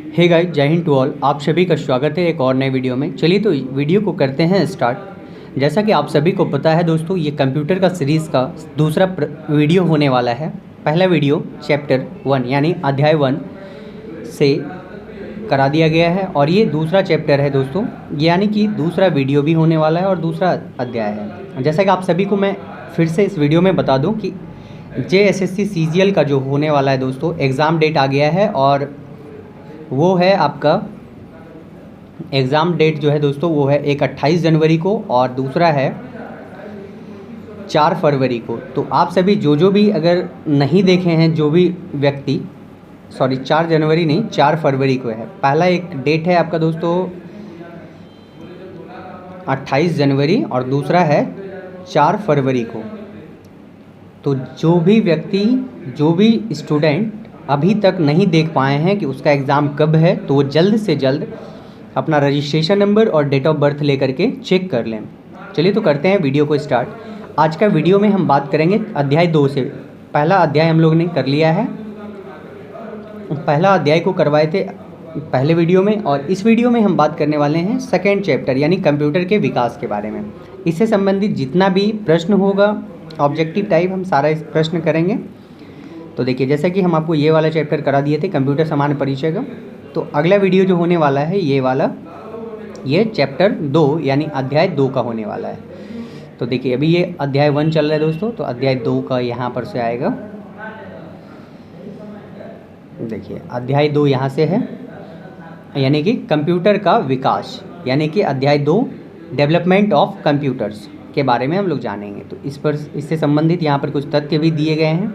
Hey guys, जय Hind to all. आप सभी का स्वागत है एक और नए वीडियो में। चलिए तो वीडियो को करते हैं स्टार्ट। जैसा कि आप सभी को पता है दोस्तों, ये कंप्यूटर का सीरीज़ का दूसरा वीडियो होने वाला है। पहला वीडियो चैप्टर 1 यानी अध्याय 1 से करा दिया गया है और ये दूसरा चैप्टर है दोस्तों, यानी कि दूसरा वीडियो भी होने वाला है और दूसरा अध्याय है। जैसा कि आप सभी को मैं फिर से इस वीडियो में बता दूं कि JSSC CGL का जो होने वाला है दोस्तों, एग्ज़ाम डेट आ गया है और वो है आपका एग्ज़ाम डेट जो है दोस्तों, वो है एक 28 जनवरी को और दूसरा है 4 फरवरी को। तो आप सभी जो भी अगर नहीं देखे हैं, जो भी व्यक्ति 4 जनवरी नहीं 4 फरवरी को है। पहला एक डेट है आपका दोस्तों 28 जनवरी और दूसरा है 4 फरवरी को। तो जो भी व्यक्ति, जो भी स्टूडेंट अभी तक नहीं देख पाए हैं कि उसका एग्ज़ाम कब है, तो वो जल्द से जल्द अपना रजिस्ट्रेशन नंबर और डेट ऑफ बर्थ लेकर के चेक कर लें। चलिए तो करते हैं वीडियो को स्टार्ट। आज का वीडियो में हम बात करेंगे अध्याय 2 से। पहला अध्याय हम लोग ने कर लिया है, पहला अध्याय को करवाए थे पहले वीडियो में, और इस वीडियो में हम बात करने वाले हैं सेकेंड चैप्टर यानी कंप्यूटर के विकास के बारे में। इससे संबंधित जितना भी प्रश्न होगा ऑब्जेक्टिव टाइप, हम सारा इस प्रश्न करेंगे। तो देखिए, जैसा कि हम आपको ये वाला चैप्टर करा दिए थे कंप्यूटर सामान्य परिचय का, तो अगला वीडियो जो होने वाला है ये वाला, ये चैप्टर 2 यानी अध्याय 2 का होने वाला है। तो देखिए, अभी ये अध्याय 1 चल रहा है दोस्तों, तो अध्याय 2 का यहाँ पर से आएगा। देखिए, अध्याय 2 यहाँ से है, यानी कि कंप्यूटर का विकास, यानी कि अध्याय 2 डेवलपमेंट ऑफ कंप्यूटर्स के बारे में हम लोग जानेंगे। तो इस पर, इससे संबंधित यहाँ पर कुछ तथ्य भी दिए गए हैं,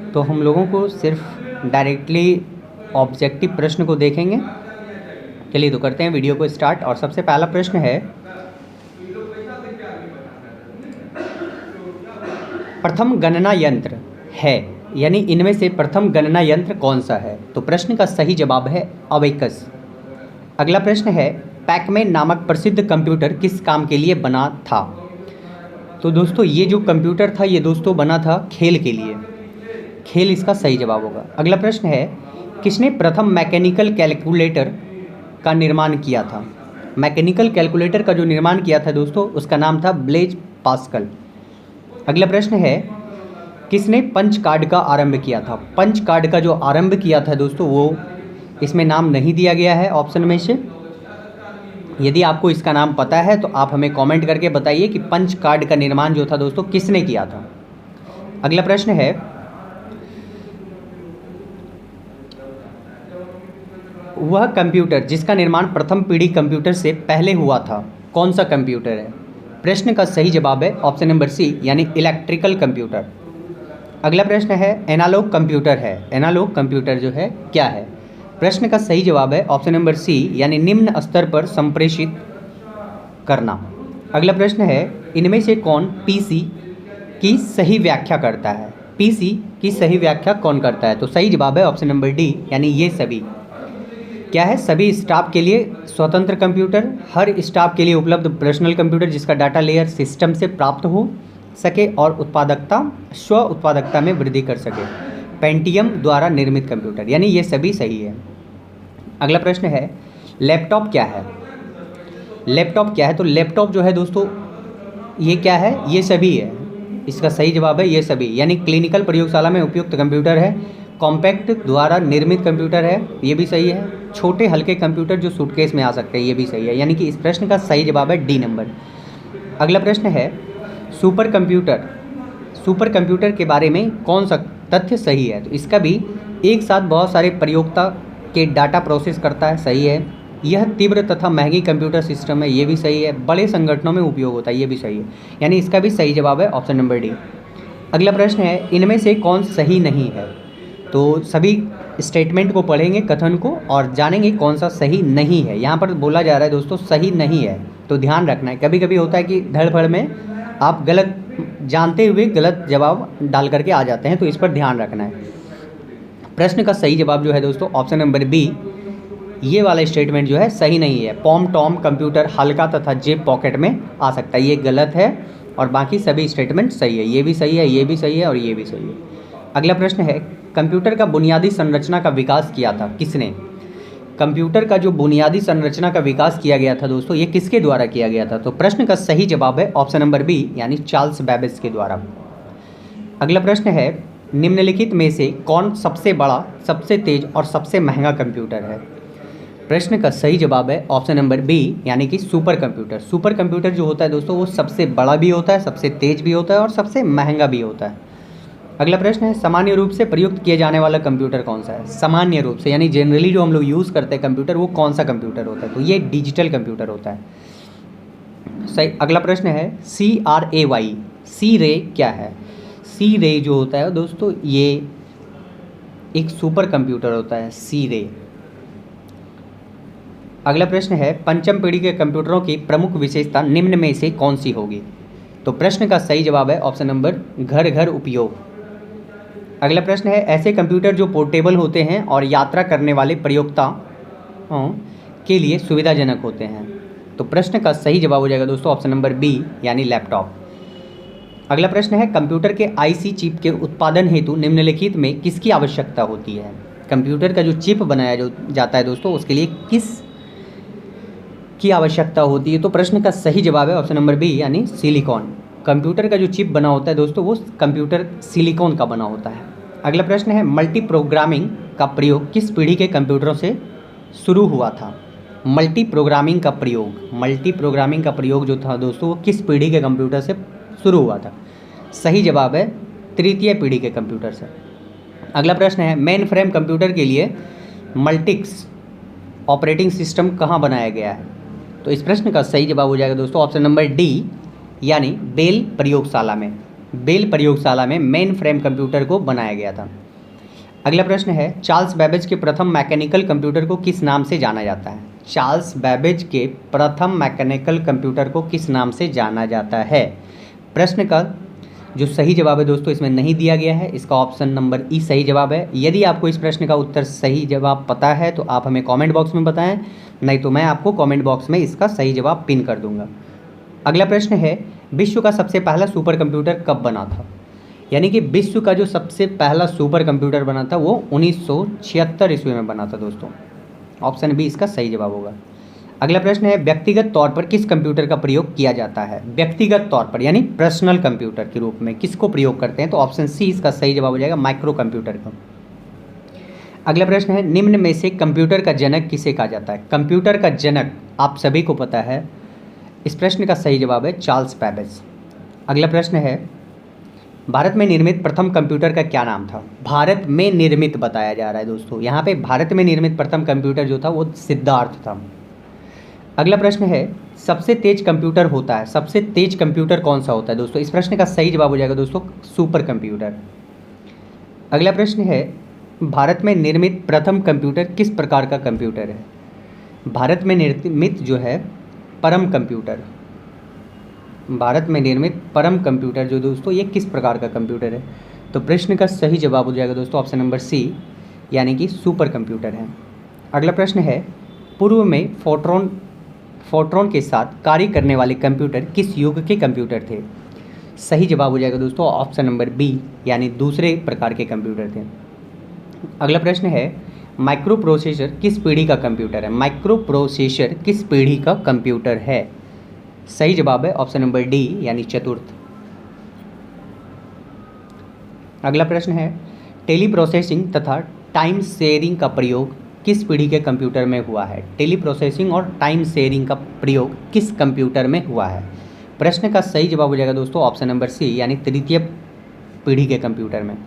तो हम लोगों को सिर्फ डायरेक्टली ऑब्जेक्टिव प्रश्न को देखेंगे। चलिए तो करते हैं वीडियो को स्टार्ट। और सबसे पहला प्रश्न है, प्रथम गणना यंत्र है, यानी इनमें से प्रथम गणना यंत्र कौन सा है? तो प्रश्न का सही जवाब है अबेकस। अगला प्रश्न है, पैकमैन नामक प्रसिद्ध कंप्यूटर किस काम के लिए बना था? तो दोस्तों, ये जो कंप्यूटर था ये दोस्तों बना था खेल के लिए, खेल इसका सही जवाब होगा। अगला प्रश्न है, किसने प्रथम मैकेनिकल कैलकुलेटर का निर्माण किया था? मैकेनिकल कैलकुलेटर का जो निर्माण किया था दोस्तों, उसका नाम था ब्लेज पास्कल। अगला प्रश्न है, किसने पंच कार्ड का आरंभ किया था? पंच कार्ड का जो आरंभ किया था दोस्तों, वो इसमें नाम नहीं दिया गया है ऑप्शन में से। यदि आपको इसका नाम पता है तो आप हमें कमेंट करके बताइए कि पंच कार्ड का निर्माण जो था दोस्तों किसने किया था। अगला प्रश्न है, वह कंप्यूटर जिसका निर्माण प्रथम पीढ़ी कंप्यूटर से पहले हुआ था, कौन सा कंप्यूटर है? प्रश्न का सही जवाब है ऑप्शन नंबर सी यानी इलेक्ट्रिकल कंप्यूटर। अगला प्रश्न है, एनालॉग कंप्यूटर है, एनालॉग कंप्यूटर जो है क्या है? प्रश्न का सही जवाब है ऑप्शन नंबर सी यानी निम्न स्तर पर संप्रेषित करना। अगला प्रश्न है, इनमें से कौन पीसी की सही व्याख्या करता है? पीसी की सही व्याख्या कौन करता है? तो सही जवाब है ऑप्शन नंबर डी यानी ये सभी। क्या है? सभी स्टाफ के लिए स्वतंत्र कंप्यूटर, हर स्टाफ के लिए उपलब्ध पर्सनल कंप्यूटर जिसका डाटा लेयर सिस्टम से प्राप्त हो सके और उत्पादकता, स्व उत्पादकता में वृद्धि कर सके, पेंटियम द्वारा निर्मित कंप्यूटर, यानी ये सभी सही है। अगला प्रश्न है, लैपटॉप क्या है? लैपटॉप क्या है? तो लैपटॉप जो है दोस्तों ये क्या है? ये सभी है, इसका सही जवाब है ये सभी, यानी क्लिनिकल प्रयोगशाला में उपयुक्त कंप्यूटर है, कॉम्पैक्ट द्वारा निर्मित कंप्यूटर है, ये भी सही है, छोटे हल्के कंप्यूटर जो सूटकेस में आ सकते हैं, ये भी सही है, यानी कि इस प्रश्न का सही जवाब है डी नंबर। अगला प्रश्न है, सुपर कंप्यूटर, सुपर कंप्यूटर के बारे में कौन सा तथ्य सही है? तो इसका भी एक साथ बहुत सारे प्रयोक्ता के डाटा प्रोसेस करता है, सही है। यह तीव्र तथा महंगी कंप्यूटर सिस्टम है, ये भी सही है। बड़े संगठनों में उपयोग होता है, ये भी सही है, यानी इसका भी सही जवाब है ऑप्शन नंबर डी। अगला प्रश्न है, इनमें से कौन सही नहीं है? तो सभी स्टेटमेंट को पढ़ेंगे, कथन को, और जानेंगे कौन सा सही नहीं है। यहाँ पर बोला जा रहा है दोस्तों सही नहीं है, तो ध्यान रखना है। कभी कभी होता है कि धड़फड़ में आप गलत जानते हुए गलत जवाब डाल करके आ जाते हैं, तो इस पर ध्यान रखना है। प्रश्न का सही जवाब जो है दोस्तों ऑप्शन नंबर बी, ये वाला स्टेटमेंट जो है सही नहीं है। पॉम टॉम कंप्यूटर हल्का तथा जेब पॉकेट में आ सकता है, ये गलत है, और बाकी सभी स्टेटमेंट सही है, ये भी सही है, ये भी सही है और ये भी सही है। अगला प्रश्न है, कंप्यूटर का बुनियादी संरचना का विकास किया था किसने? कंप्यूटर का जो बुनियादी संरचना का विकास किया गया था दोस्तों, ये किसके द्वारा किया गया था? तो प्रश्न का सही जवाब है ऑप्शन नंबर बी यानी चार्ल्स बेबेज के द्वारा। अगला प्रश्न है, निम्नलिखित में से कौन सबसे बड़ा, सबसे तेज और सबसे महंगा कंप्यूटर है? प्रश्न का सही जवाब है ऑप्शन नंबर बी यानी कि सुपर कंप्यूटर। सुपर कंप्यूटर जो होता है दोस्तों, वो सबसे बड़ा भी होता है, सबसे तेज भी होता है और सबसे महंगा भी होता है। अगला प्रश्न है, सामान्य रूप से प्रयुक्त किए जाने वाला कंप्यूटर कौन सा है? सामान्य रूप से यानी जनरली जो हम लोग यूज़ करते हैं कंप्यूटर, वो कौन सा कंप्यूटर होता है? तो ये डिजिटल कंप्यूटर होता है। सही। अगला प्रश्न है, CRAY, सी रे क्या है? सी रे जो होता है दोस्तों, ये एक सुपर कंप्यूटर होता है, सी रे। अगला प्रश्न है, पंचम पीढ़ी के कंप्यूटरों की प्रमुख विशेषता निम्न में से कौन सी होगी? तो प्रश्न का सही जवाब है ऑप्शन नंबर घर घर उपयोग। अगला प्रश्न है, ऐसे कंप्यूटर जो पोर्टेबल होते हैं और यात्रा करने वाले प्रयोक्ताओं के लिए सुविधाजनक होते हैं। तो प्रश्न का सही जवाब हो जाएगा दोस्तों ऑप्शन नंबर बी यानी लैपटॉप। अगला प्रश्न है, कंप्यूटर के IC चिप के उत्पादन हेतु निम्नलिखित में किसकी आवश्यकता होती है? कंप्यूटर का जो चिप बनाया जाता है दोस्तों, उसके लिए किस की आवश्यकता होती है? तो प्रश्न का सही जवाब है ऑप्शन नंबर बी यानी सिलिकॉन। कंप्यूटर का जो चिप बना होता है दोस्तों, वो कंप्यूटर सिलिकॉन का बना होता है। अगला प्रश्न है, मल्टी प्रोग्रामिंग का प्रयोग किस पीढ़ी के कंप्यूटरों से शुरू हुआ था? मल्टी प्रोग्रामिंग का प्रयोग जो था दोस्तों, वो किस पीढ़ी के कंप्यूटर से शुरू हुआ था? सही जवाब है तृतीय पीढ़ी के कंप्यूटर से। अगला प्रश्न है, मेन फ्रेम कंप्यूटर के लिए मल्टिक्स ऑपरेटिंग सिस्टम कहाँ बनाया गया है? तो इस प्रश्न का सही जवाब हो जाएगा दोस्तों ऑप्शन नंबर डी यानी बेल प्रयोगशाला में। बेल प्रयोगशाला में मेन फ्रेम कंप्यूटर को बनाया गया था। अगला प्रश्न है, चार्ल्स बेबेज के प्रथम मैकेनिकल कंप्यूटर को किस नाम से जाना जाता है? चार्ल्स बेबेज के प्रथम मैकेनिकल कंप्यूटर को किस नाम से जाना जाता है? प्रश्न का जो सही जवाब है दोस्तों, इसमें नहीं दिया गया है, इसका ऑप्शन नंबर ई सही जवाब है। यदि आपको इस प्रश्न का उत्तर सही जवाब पता है तो आप हमें कमेंट बॉक्स में बताएं, नहीं तो मैं आपको कमेंट बॉक्स में इसका सही जवाब पिन कर दूंगा। अगला प्रश्न है, विश्व का सबसे पहला सुपर कंप्यूटर कब बना था? यानी कि विश्व का जो सबसे पहला सुपर कंप्यूटर बना था वो 1976 ईस्वी में बना था दोस्तों। ऑप्शन बी इसका सही जवाब होगा। अगला प्रश्न है, व्यक्तिगत तौर पर किस कंप्यूटर का प्रयोग किया जाता है? व्यक्तिगत तौर पर यानी पर्सनल कंप्यूटर के रूप में किसको प्रयोग करते हैं? तो ऑप्शन सी इसका सही जवाब हो जाएगा, माइक्रो कंप्यूटर का। अगला प्रश्न है, निम्न में से कंप्यूटर का जनक किसे कहा जाता है? कंप्यूटर का जनक आप सभी को पता है, इस प्रश्न का सही जवाब है चार्ल्स बेबेज। अगला प्रश्न है, भारत में निर्मित प्रथम कंप्यूटर का क्या नाम था? भारत में निर्मित बताया जा रहा है दोस्तों, यहाँ पे भारत में निर्मित प्रथम कंप्यूटर जो था वो सिद्धार्थ था। अगला प्रश्न है, सबसे तेज कंप्यूटर होता है, सबसे तेज कंप्यूटर कौन सा होता है दोस्तों? इस प्रश्न का सही जवाब हो जाएगा दोस्तों सुपर कंप्यूटर। अगला प्रश्न है, भारत में निर्मित प्रथम कंप्यूटर किस प्रकार का कंप्यूटर है? भारत में निर्मित जो है परम कंप्यूटर, भारत में निर्मित परम कंप्यूटर जो दोस्तों, ये किस प्रकार का कंप्यूटर है? तो प्रश्न का सही जवाब हो जाएगा दोस्तों ऑप्शन नंबर सी यानी कि सुपर कंप्यूटर है। अगला प्रश्न है, पूर्व में फोर्ट्रॉन के साथ कार्य करने वाले कंप्यूटर किस युग के कंप्यूटर थे? सही जवाब हो जाएगा दोस्तों ऑप्शन नंबर बी यानी दूसरे प्रकार के कंप्यूटर थे। अगला प्रश्न है, माइक्रो प्रोसेसर किस पीढ़ी का कंप्यूटर है? माइक्रो प्रोसेसर किस पीढ़ी का कंप्यूटर है? सही जवाब है ऑप्शन नंबर डी यानी चतुर्थ। अगला प्रश्न है, टेली प्रोसेसिंग तथा टाइम शेयरिंग का प्रयोग किस पीढ़ी के कंप्यूटर में हुआ है? टेली प्रोसेसिंग और टाइम शेयरिंग का प्रयोग किस कंप्यूटर में हुआ है? प्रश्न का सही जवाब हो जाएगा दोस्तों ऑप्शन नंबर सी यानी तृतीय पीढ़ी के कंप्यूटर में।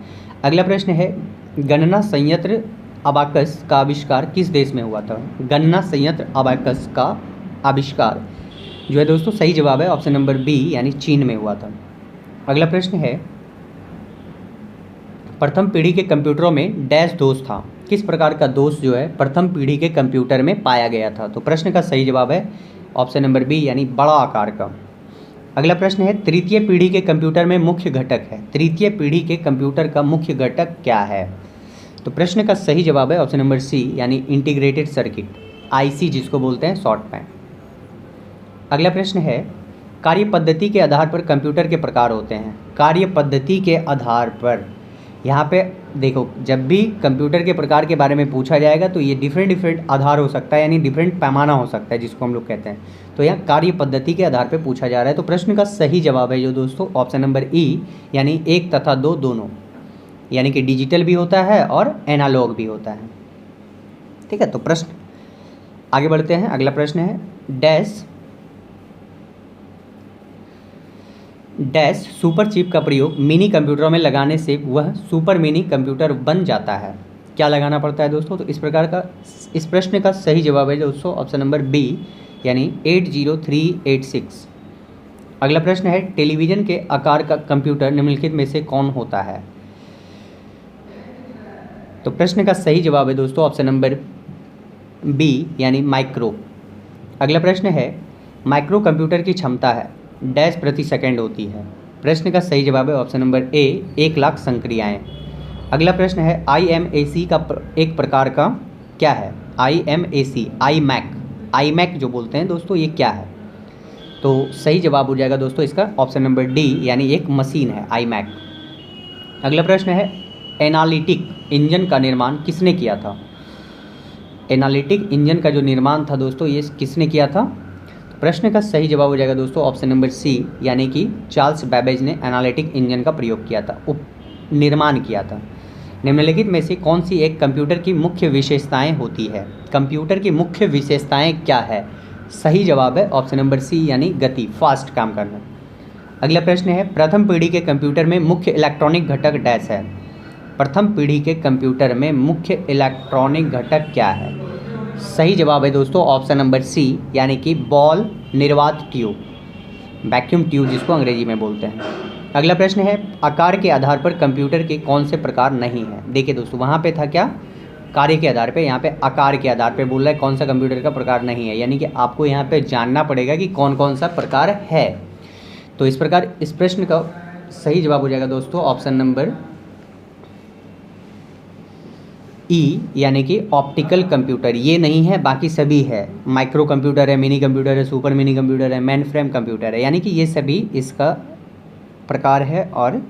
अगला प्रश्न है, गणना संयंत्र अबाकस का आविष्कार किस देश में हुआ था? गणना संयंत्र अबाकस का आविष्कार जो है दोस्तों, सही जवाब है ऑप्शन नंबर बी यानी चीन में हुआ था। अगला प्रश्न है, प्रथम पीढ़ी के कंप्यूटरों में डैश दोष था, किस प्रकार का दोष जो है प्रथम पीढ़ी के कंप्यूटर में पाया गया था? तो प्रश्न का सही जवाब है ऑप्शन नंबर बी यानी बड़ा आकार का। अगला प्रश्न है, तृतीय पीढ़ी के कंप्यूटर में मुख्य घटक है, तृतीय पीढ़ी के कंप्यूटर का मुख्य घटक क्या है? तो प्रश्न का सही जवाब है ऑप्शन नंबर सी यानी इंटीग्रेटेड सर्किट, IC जिसको बोलते हैं शॉर्ट में। अगला प्रश्न है, कार्य पद्धति के आधार पर कंप्यूटर के प्रकार होते हैं, कार्य पद्धति के आधार पर यहाँ पे देखो, जब भी कंप्यूटर के प्रकार के बारे में पूछा जाएगा तो ये डिफरेंट आधार हो सकता है, यानी डिफरेंट पैमाना हो सकता है जिसको हम लोग कहते हैं। तो यहाँ कार्य पद्धति के आधार पर पूछा जा रहा है। तो प्रश्न का सही जवाब है जो दोस्तों ऑप्शन नंबर ई, यानी 1 तथा 2 दोनों, यानी कि डिजिटल भी होता है और एनालॉग भी होता है। ठीक है, तो प्रश्न आगे बढ़ते हैं। अगला प्रश्न है डैश सुपर चिप का प्रयोग मिनी कंप्यूटरों में लगाने से वह सुपर मिनी कंप्यूटर बन जाता है। क्या लगाना पड़ता है दोस्तों? तो इस प्रश्न का सही जवाब है दोस्तों ऑप्शन नंबर बी, यानी 80386। अगला प्रश्न है टेलीविज़न के आकार का कंप्यूटर निम्नलिखित में से कौन होता है? तो प्रश्न का सही जवाब है दोस्तों ऑप्शन नंबर बी, यानी माइक्रो। अगला प्रश्न है माइक्रो कंप्यूटर की क्षमता है डैश प्रति सेकंड होती है। प्रश्न का सही जवाब है ऑप्शन नंबर ए, 1,00,000 संक्रियाएँ। अगला प्रश्न है IMAC का एक प्रकार का क्या है? IMAC, iMac जो बोलते हैं दोस्तों, ये क्या है? तो सही जवाब हो जाएगा दोस्तों इसका ऑप्शन नंबर डी, यानी एक मशीन है iMac। अगला प्रश्न है एनालिटिक इंजन का निर्माण किसने किया था? एनालिटिक इंजन का जो निर्माण था दोस्तों, ये किसने किया था? तो प्रश्न का सही जवाब हो जाएगा दोस्तों ऑप्शन नंबर सी, यानी कि चार्ल्स बैबेज ने एनालिटिक इंजन का प्रयोग किया था, निर्माण किया था। निम्नलिखित में से कौन सी एक कंप्यूटर की मुख्य विशेषताएं होती है? कंप्यूटर की मुख्य विशेषताएं क्या है? सही जवाब है ऑप्शन नंबर सी, यानी गति, फास्ट काम करना। अगला प्रश्न है प्रथम पीढ़ी के कंप्यूटर में मुख्य इलेक्ट्रॉनिक घटक डैश है। प्रथम पीढ़ी के कंप्यूटर में मुख्य इलेक्ट्रॉनिक घटक क्या है? सही जवाब है दोस्तों ऑप्शन नंबर सी, यानी कि बॉल निर्वात ट्यूब, वैक्यूम ट्यूब जिसको अंग्रेजी में बोलते हैं। अगला प्रश्न है आकार के आधार पर कंप्यूटर के कौन से प्रकार नहीं है? देखिए दोस्तों, वहाँ पे था क्या कार्य के आधार पे, यहाँ पे आकार के आधार पे बोल रहा है कौन सा कंप्यूटर का प्रकार नहीं है, यानी कि आपको यहाँ पे जानना पड़ेगा कि कौन कौन सा प्रकार है। तो इस प्रकार इस प्रश्न का सही जवाब हो जाएगा दोस्तों ऑप्शन नंबर ई, यानी कि ऑप्टिकल कंप्यूटर। ये नहीं है, बाकी सभी है। माइक्रो कंप्यूटर है, मिनी कंप्यूटर है, सुपर मिनी कंप्यूटर है, मेन फ्रेम कंप्यूटर है, यानी कि ये सभी इसका प्रकार है और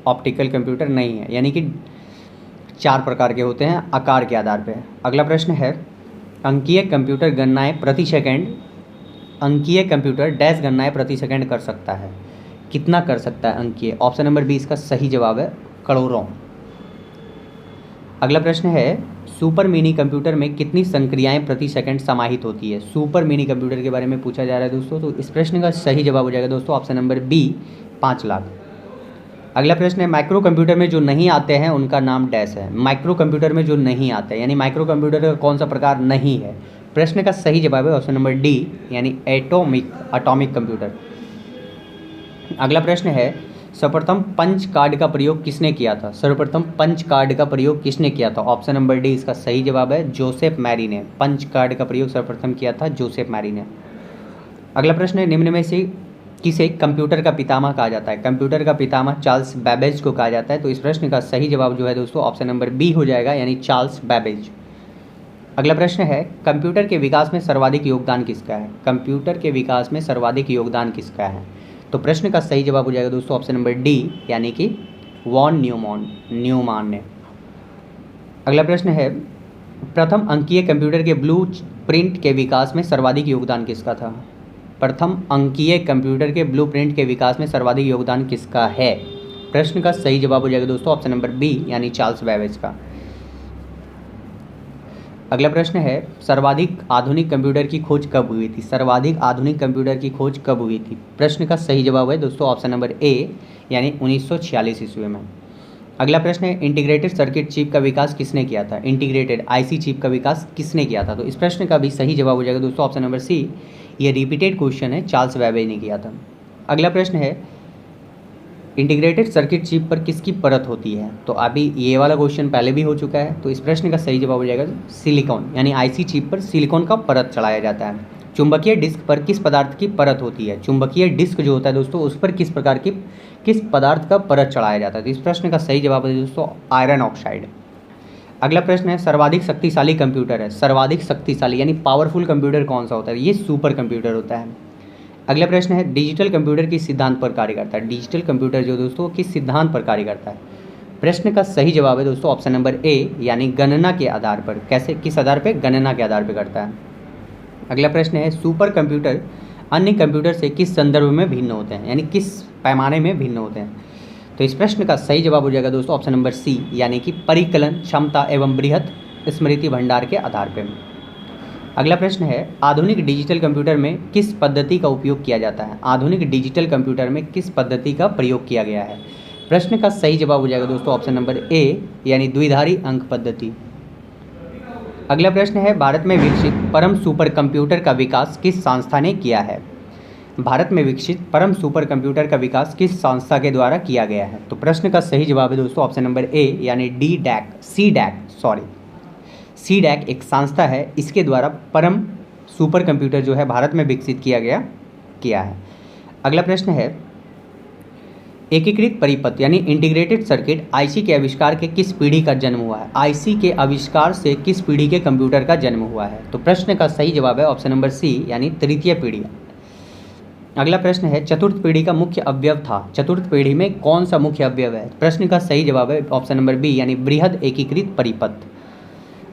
ऑप्टिकल कंप्यूटर नहीं है, यानी कि 4 प्रकार के होते हैं आकार के आधार पे। अगला प्रश्न है अंकीय कंप्यूटर गणनाएं प्रति सेकंड, अंकीय कंप्यूटर डैश गणनाएं प्रति सेकंड कर सकता है। कितना कर सकता है अंकीय? ऑप्शन नंबर बी इसका सही जवाब है, करोड़ों। अगला प्रश्न है सुपर मिनी कंप्यूटर में कितनी संक्रियाएं प्रति सेकंड समाहित होती है? सुपर मिनी कंप्यूटर के बारे में पूछा जा रहा है दोस्तों, तो इस प्रश्न का सही जवाब हो जाएगा दोस्तों ऑप्शन नंबर बी, 5 लाख। अगला प्रश्न है माइक्रो कंप्यूटर में जो नहीं आते हैं उनका नाम डैश है। माइक्रो कंप्यूटर में जो नहीं आते हैं, यानी माइक्रो कंप्यूटर का कौन सा प्रकार नहीं है? प्रश्न का सही जवाब है ऑप्शन नंबर डी, यानी एटॉमिक कंप्यूटर। अगला प्रश्न है सर्वप्रथम पंच कार्ड का प्रयोग किसने किया था? सर्वप्रथम पंच कार्ड का प्रयोग किसने किया था? ऑप्शन नंबर डी इसका सही जवाब है, जोसेफ मैरी ने। पंच कार्ड का प्रयोग सर्वप्रथम किया था जोसेफ मैरी ने। अगला प्रश्न है निम्न में से किसे कंप्यूटर का पितामह कहा जाता है? कंप्यूटर का पितामह चार्ल्स बैबेज को कहा जाता है। तो इस प्रश्न का सही जवाब जो है दोस्तों ऑप्शन नंबर बी हो जाएगा, यानी चार्ल्स बैबेज। अगला प्रश्न है कंप्यूटर के विकास में सर्वाधिक योगदान किसका है? कंप्यूटर के विकास में सर्वाधिक योगदान किसका है? तो प्रश्न का सही जवाब हो जाएगा दोस्तों ऑप्शन नंबर डी, यानी कि वॉन न्यूमान ने। अगला प्रश्न है प्रथम अंकीय कंप्यूटर के ब्लू प्रिंट के विकास में सर्वाधिक योगदान किसका था? प्रथम अंकीय कंप्यूटर के ब्लू प्रिंट के विकास में सर्वाधिक योगदान किसका है? प्रश्न का सही जवाब हो जाएगा दोस्तों ऑप्शन नंबर बी, यानी चार्ल्स बैबेज का। अगला प्रश्न है सर्वाधिक आधुनिक कंप्यूटर की खोज कब हुई थी? सर्वाधिक आधुनिक कंप्यूटर की खोज कब हुई थी? प्रश्न का सही जवाब है दोस्तों ऑप्शन नंबर ए, यानी 1946 ईस्वी में। अगला प्रश्न है इंटीग्रेटेड सर्किट चिप का विकास किसने किया था? इंटीग्रेटेड आईसी चिप का विकास किसने किया था? तो इस प्रश्न का भी सही जवाब हो जाएगा दोस्तों ऑप्शन नंबर सी, ये रिपीटेड क्वेश्चन है, चार्ल्स बैबेज ने किया था। अगला प्रश्न है इंटीग्रेटेड सर्किट चिप पर किसकी परत होती है? तो अभी ये वाला क्वेश्चन पहले भी हो चुका है, तो इस प्रश्न का सही जवाब हो जाएगा सिलिकॉन, यानी आईसी चिप पर सिलिकॉन का परत चढ़ाया जाता है। चुंबकीय डिस्क पर किस पदार्थ की परत होती है? चुंबकीय डिस्क जो होता है दोस्तों उस पर किस पदार्थ का परत चढ़ाया जाता है? तो इस प्रश्न का सही जवाब है दोस्तों आयरन ऑक्साइड। अगला प्रश्न है सर्वाधिक शक्तिशाली कंप्यूटर है, सर्वाधिक शक्तिशाली यानी पावरफुल कंप्यूटर कौन सा होता है? ये सुपर कंप्यूटर होता है। अगला प्रश्न है डिजिटल कंप्यूटर किस सिद्धांत पर कार्य करता है? डिजिटल कंप्यूटर जो दोस्तों किस सिद्धांत पर कार्य करता है? प्रश्न का सही जवाब है दोस्तों ऑप्शन नंबर ए यानी गणना के आधार पर। कैसे, किस आधार पर? गणना के आधार पर करता है। अगला प्रश्न है सुपर कंप्यूटर अन्य कंप्यूटर से किस संदर्भ में भिन्न होते हैं, यानी किस पैमाने में भिन्न होते हैं। तो इस प्रश्न का सही जवाब हो जाएगा दोस्तों ऑप्शन नंबर सी यानी कि परिकलन क्षमता एवं बृहत स्मृति भंडार के आधार पर। अगला प्रश्न है आधुनिक डिजिटल कंप्यूटर में किस पद्धति का उपयोग किया जाता है। आधुनिक डिजिटल कंप्यूटर में किस पद्धति का प्रयोग किया गया है। प्रश्न का सही जवाब हो जाएगा दोस्तों ऑप्शन नंबर ए यानी द्विधारी अंक पद्धति। अगला प्रश्न है भारत में विकसित परम सुपर कंप्यूटर का विकास किस संस्था ने किया है। भारत में विकसित परम सुपर कंप्यूटर का विकास किस संस्था के द्वारा किया गया है। तो प्रश्न का सही जवाब है दोस्तों ऑप्शन नंबर ए यानी सी डैक एक संस्था है, इसके द्वारा परम सुपर कंप्यूटर जो है भारत में विकसित किया है। अगला प्रश्न है एकीकृत परिपथ यानी इंटीग्रेटेड सर्किट आईसी के आविष्कार के किस पीढ़ी का जन्म हुआ है। आईसी के आविष्कार से किस पीढ़ी के कंप्यूटर का जन्म हुआ है। तो प्रश्न का सही जवाब है ऑप्शन नंबर सी यानी तृतीय पीढ़ी। अगला प्रश्न है चतुर्थ पीढ़ी का मुख्य अवयव था। चतुर्थ पीढ़ी में कौन सा मुख्य अवयव है। प्रश्न का सही जवाब है ऑप्शन नंबर बी यानी बृहद एकीकृत परिपथ।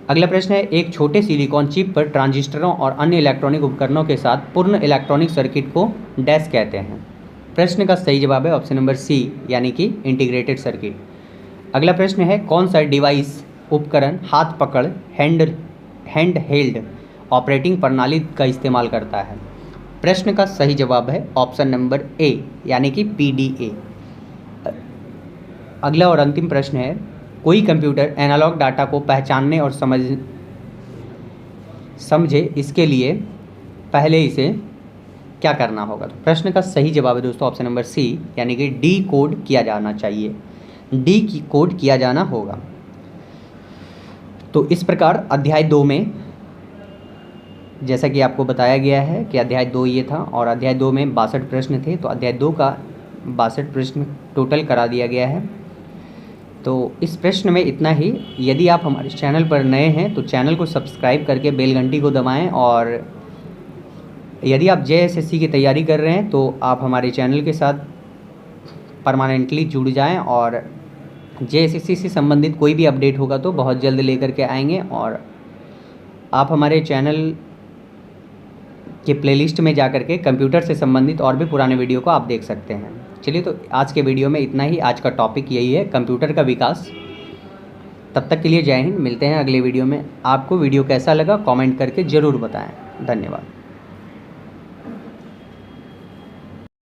अगला प्रश्न है एक छोटे सिलिकॉन चिप पर ट्रांजिस्टरों और अन्य इलेक्ट्रॉनिक उपकरणों के साथ पूर्ण इलेक्ट्रॉनिक सर्किट को डैश कहते हैं। प्रश्न का सही जवाब है ऑप्शन नंबर सी यानी कि इंटीग्रेटेड सर्किट। अगला प्रश्न है कौन सा डिवाइस उपकरण हाथ पकड़ हैंड हेल्ड ऑपरेटिंग प्रणाली का इस्तेमाल करता है। प्रश्न का सही जवाब है ऑप्शन नंबर ए यानी कि PDA। अगला और अंतिम प्रश्न है कोई कंप्यूटर एनालॉग डाटा को पहचानने और समझे इसके लिए पहले इसे क्या करना होगा। तो प्रश्न का सही जवाब है दोस्तों ऑप्शन नंबर सी यानी कि डी कोड किया जाना चाहिए, डी की कोड किया जाना होगा। तो इस प्रकार अध्याय 2 में जैसा कि आपको बताया गया है कि अध्याय 2 ये था और अध्याय 2 में 62 प्रश्न थे, तो अध्याय 2 का 62 प्रश्न टोटल करा दिया गया है। तो इस प्रश्न में इतना ही। यदि आप हमारे चैनल पर नए हैं तो चैनल को सब्सक्राइब करके बेल घंटी को दबाएं, और यदि आप JSSC की तैयारी कर रहे हैं तो आप हमारे चैनल के साथ परमानेंटली जुड़ जाएं, और JSSC से संबंधित कोई भी अपडेट होगा तो बहुत जल्द लेकर के आएंगे। और आप हमारे चैनल के प्लेलिस्ट में जाकर के कंप्यूटर से संबंधित और भी पुराने वीडियो को आप देख सकते हैं। चलिए, तो आज के वीडियो में इतना ही। आज का टॉपिक यही है, कंप्यूटर का विकास। तब तक के लिए जय हिंद। मिलते हैं अगले वीडियो में। आपको वीडियो कैसा लगा कमेंट करके ज़रूर बताएं। धन्यवाद।